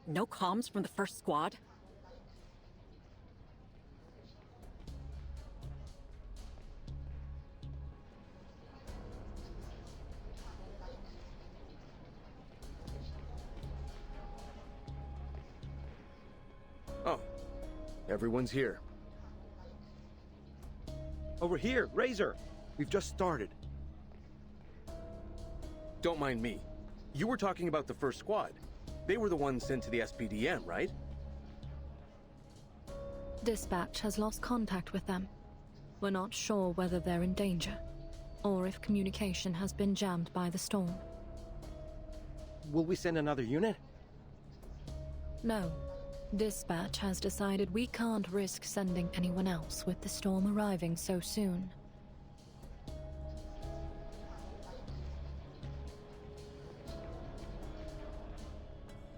No comms from the first squad? Oh, everyone's here. Over here, Razor! We've just started. Don't mind me. You were talking about the first squad. They were the ones sent to the SPDM, right? Dispatch has lost contact with them. We're not sure whether they're in danger, or if communication has been jammed by the storm. Will we send another unit? No. Dispatch has decided we can't risk sending anyone else with the storm arriving so soon.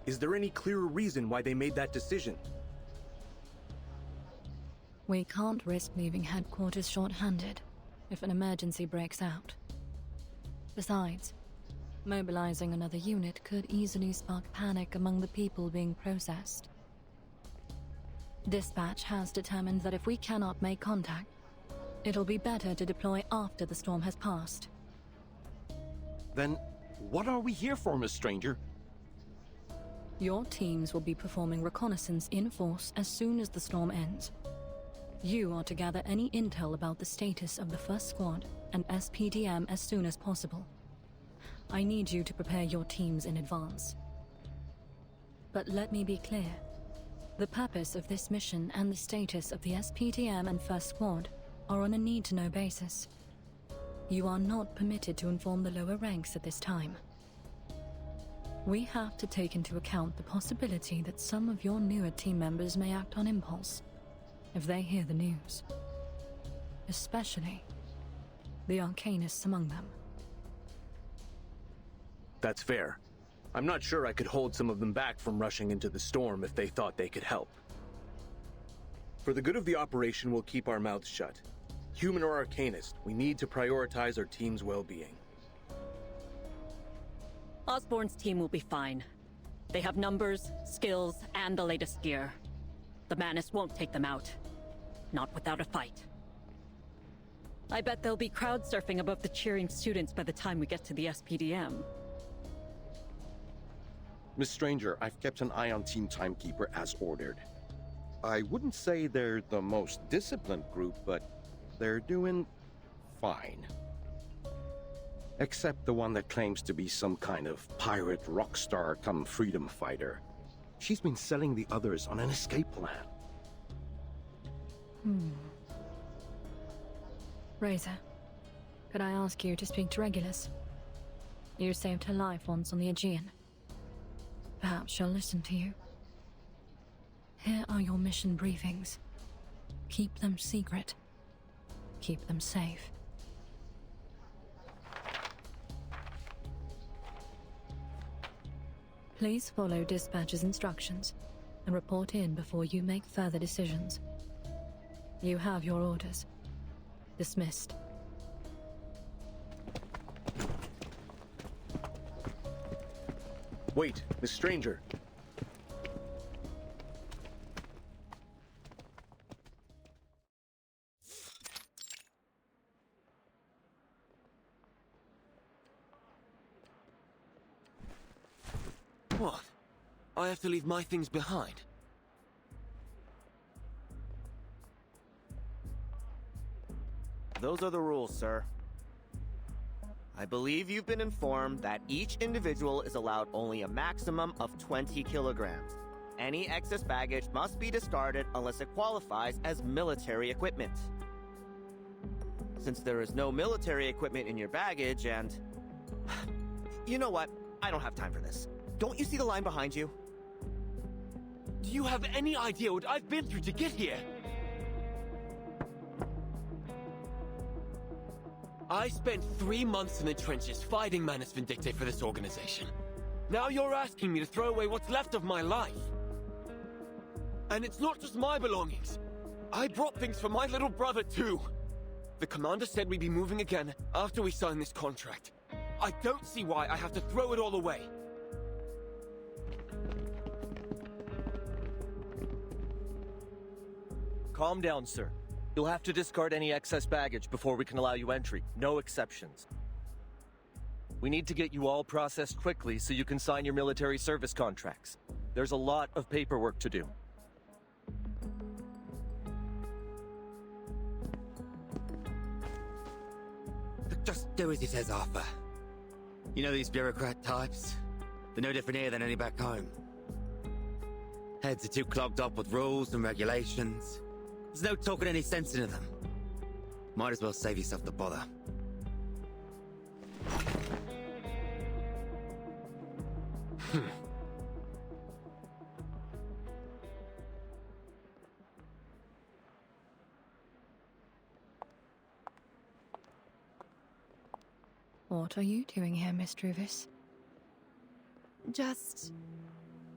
Is there any clearer reason why they made that decision? We can't risk leaving headquarters short-handed if an emergency breaks out. Besides, mobilizing another unit could easily spark panic among the people being processed. Dispatch has determined that if we cannot make contact, it'll be better to deploy after the storm has passed. Then, what are we here for, Miss Stranger? Your teams will be performing reconnaissance in force as soon as the storm ends. You are to gather any intel about the status of the first squad and SPDM as soon as possible. I need you to prepare your teams in advance. But let me be clear. The purpose of this mission and the status of the SPDM and First Squad are on a need-to-know basis. You are not permitted to inform the lower ranks at this time. We have to take into account the possibility that some of your newer team members may act on impulse if they hear the news. Especially the Arcanists among them. That's fair. I'm not sure I could hold some of them back from rushing into the storm if they thought they could help. For the good of the operation, we'll keep our mouths shut. Human or Arcanist, we need to prioritize our team's well-being. Osborn's team will be fine. They have numbers, skills, and the latest gear. The Manus won't take them out. Not without a fight. I bet they'll be crowd surfing above the cheering students by the time we get to the SPDM. Miss Stranger, I've kept an eye on Team Timekeeper as ordered. I wouldn't say they're the most disciplined group, but they're doing fine. Except the one that claims to be some kind of pirate rock star come freedom fighter. She's been selling the others on an escape plan. Razor, could I ask you to speak to Regulus? You saved her life once on the Aegean. Perhaps she'll listen to you. Here are your mission briefings. Keep them secret. Keep them safe. Please follow dispatch's instructions and report in before you make further decisions. You have your orders. Dismissed. Wait, Miss Stranger. What? I have to leave my things behind? Those are the rules, sir. I believe you've been informed that each individual is allowed only a maximum of 20 kilograms. Any excess baggage must be discarded unless it qualifies as military equipment. Since there is no military equipment in your baggage and... You know what? I don't have time for this. Don't you see the line behind you? Do you have any idea what I've been through to get here? I spent 3 months in the trenches fighting Manus Vindicte for this organization. Now you're asking me to throw away what's left of my life. And it's not just my belongings. I brought things for my little brother too. The commander said we'd be moving again after we sign this contract. I don't see why I have to throw it all away. Calm down, sir. You'll have to discard any excess baggage before we can allow you entry. No exceptions. We need to get you all processed quickly so you can sign your military service contracts. There's a lot of paperwork to do. Just do as he says, Arthur. You know these bureaucrat types? They're no different here than any back home. Heads are too clogged up with rules and regulations. There's no talking any sense into them. Might as well save yourself the bother. What are you doing here, Miss Druvis? Just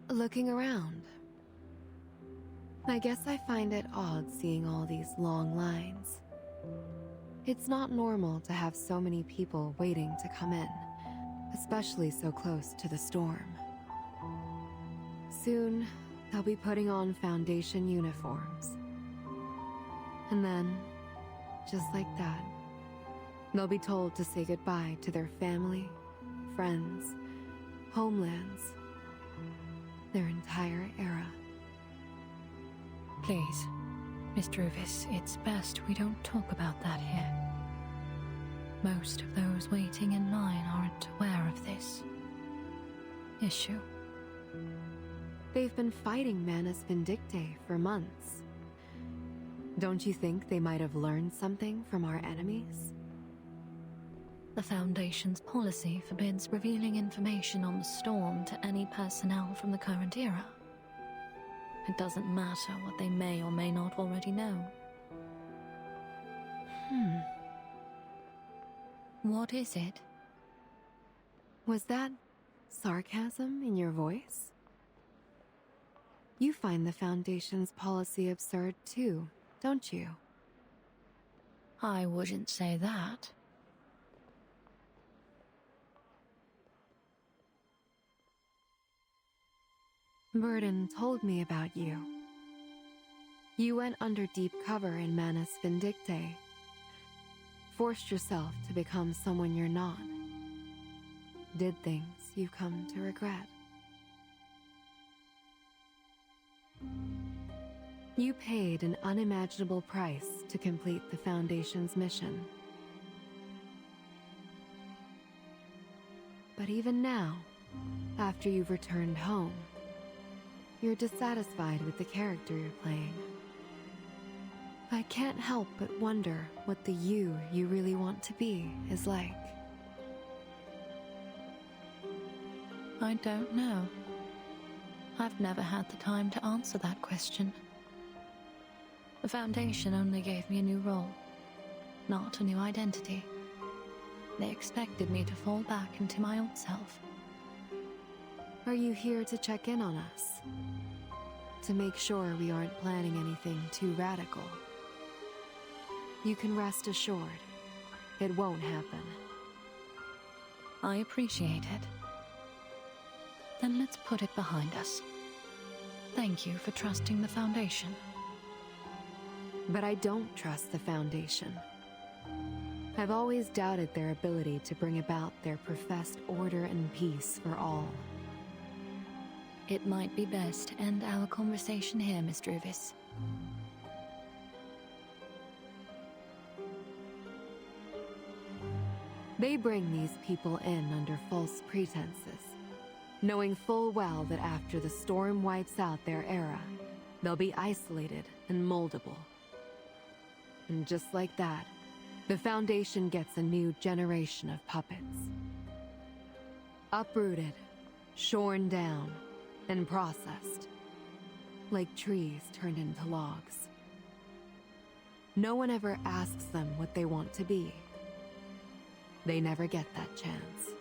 looking around. I guess I find it odd seeing all these long lines. It's not normal to have so many people waiting to come in, especially so close to the storm. Soon, they'll be putting on Foundation uniforms. And then, just like that, they'll be told to say goodbye to their family, friends, homelands, their entire era. Please, Miss Druvis, it's best we don't talk about that here. Most of those waiting in line aren't aware of this issue. They've been fighting Manus Vindictae for months. Don't you think they might have learned something from our enemies? The Foundation's policy forbids revealing information on the storm to any personnel from the current era. It doesn't matter what they may or may not already know. What is it? Was that sarcasm in your voice? You find the Foundation's policy absurd too, don't you? I wouldn't say that. Burden told me about you. You went under deep cover in Manus Vindictae. Forced yourself to become someone you're not. Did things you've come to regret. You paid an unimaginable price to complete the Foundation's mission. But even now, after you've returned home, you're dissatisfied with the character you're playing. I can't help but wonder what the you really want to be is like. I don't know. I've never had the time to answer that question. The Foundation only gave me a new role, not a new identity. They expected me to fall back into my old self. Are you here to check in on us? To make sure we aren't planning anything too radical? You can rest assured, it won't happen. I appreciate it. Then let's put it behind us. Thank you for trusting the Foundation. But I don't trust the Foundation. I've always doubted their ability to bring about their professed order and peace for all. It might be best to end our conversation here, Miss Druvis. They bring these people in under false pretenses, knowing full well that after the storm wipes out their era, they'll be isolated and moldable. And just like that, the Foundation gets a new generation of puppets. Uprooted, shorn down, and processed, like trees turned into logs. No one ever asks them what they want to be. They never get that chance.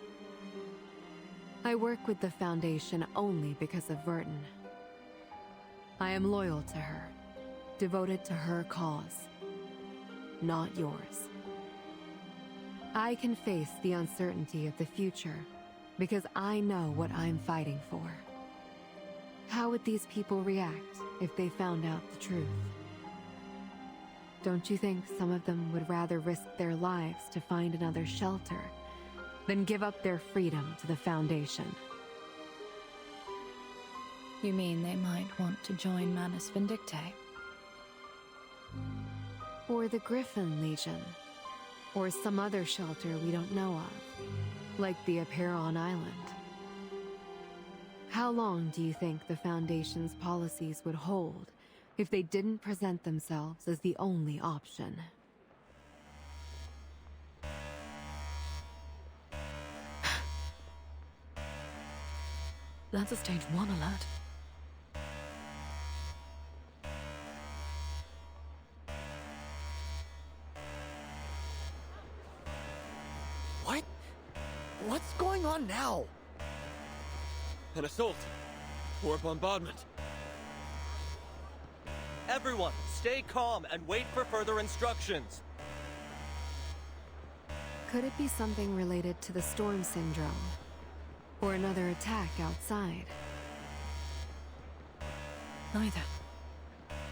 I work with the Foundation only because of Vertin. I am loyal to her, devoted to her cause, not yours. I can face the uncertainty of the future because I know what I'm fighting for. How would these people react if they found out the truth? Don't you think some of them would rather risk their lives to find another shelter than give up their freedom to the Foundation? You mean they might want to join Manus Vindictae? Or the Griffin Legion? Or some other shelter we don't know of, like the Aperon Island? How long do you think the Foundation's policies would hold if they didn't present themselves as the only option? That's a stage 1 alert. What? What's going on now? An assault? Or a bombardment? Everyone, stay calm and wait for further instructions. Could it be something related to the storm syndrome? Or another attack outside? Neither.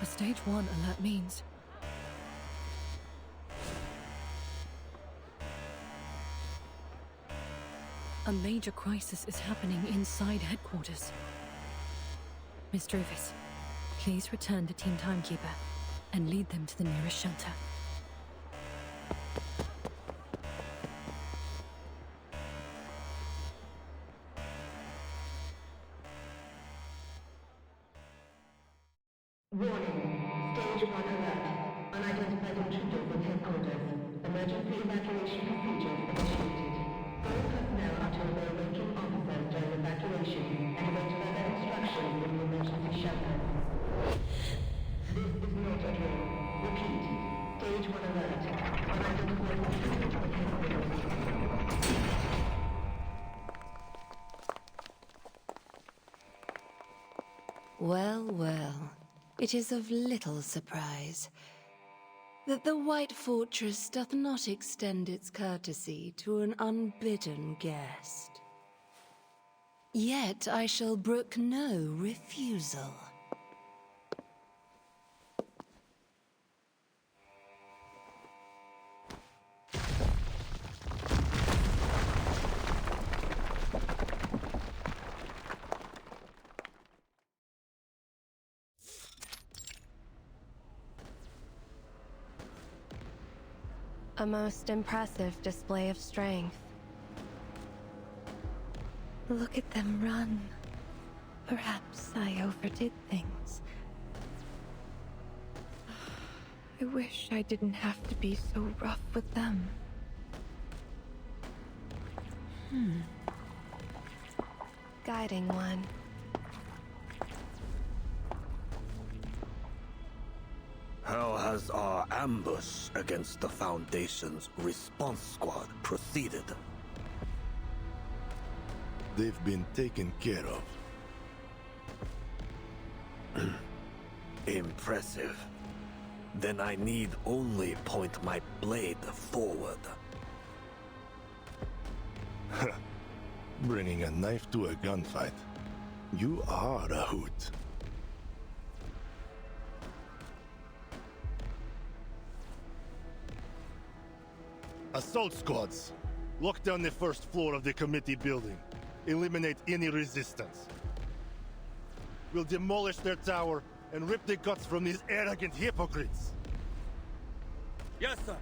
A stage 1 alert means a major crisis is happening inside headquarters. Miss Drovis, please return to Team Timekeeper and lead them to the nearest shelter. Warning. Stage 1 alert. Unidentified intruders in headquarters. Emergency evacuation procedures initiated. All personnel are to obey ranking officers during evacuation and await further instructions in the emergency shelter. This is not a drill. Repeat. Stage 1 alert. Unidentified intruders in headquarters. Well, well. It is of little surprise that the White Fortress doth not extend its courtesy to an unbidden guest. Yet I shall brook no refusal. A most impressive display of strength. Look at them run. Perhaps I overdid things. I wish I didn't have to be so rough with them. Guiding one. How has our ambush against the Foundation's response squad proceeded? They've been taken care of. Impressive. Then I need only point my blade forward. Bringing a knife to a gunfight. You are a hoot. Assault squads. Lock down the first floor of the committee building. Eliminate any resistance. We'll demolish their tower and rip the guts from these arrogant hypocrites. Yes, sir.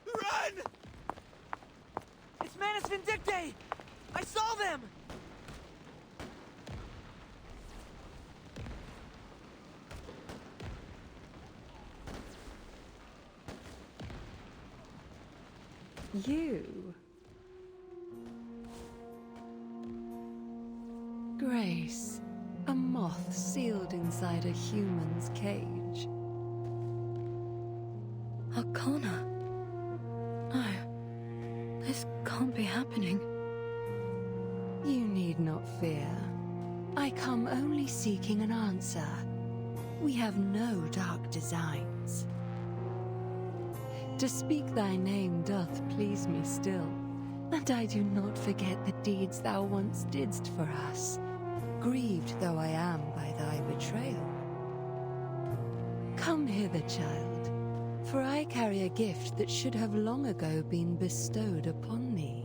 Run! It's Manus Vindictae! I saw them! You? Grace, a moth sealed inside a human's cage. Arcana? No. This can't be happening. You need not fear. I come only seeking an answer. We have no dark designs. To speak thy name doth please me still, and I do not forget the deeds thou once didst for us, grieved though I am by thy betrayal. Come hither, child, for I carry a gift that should have long ago been bestowed upon thee.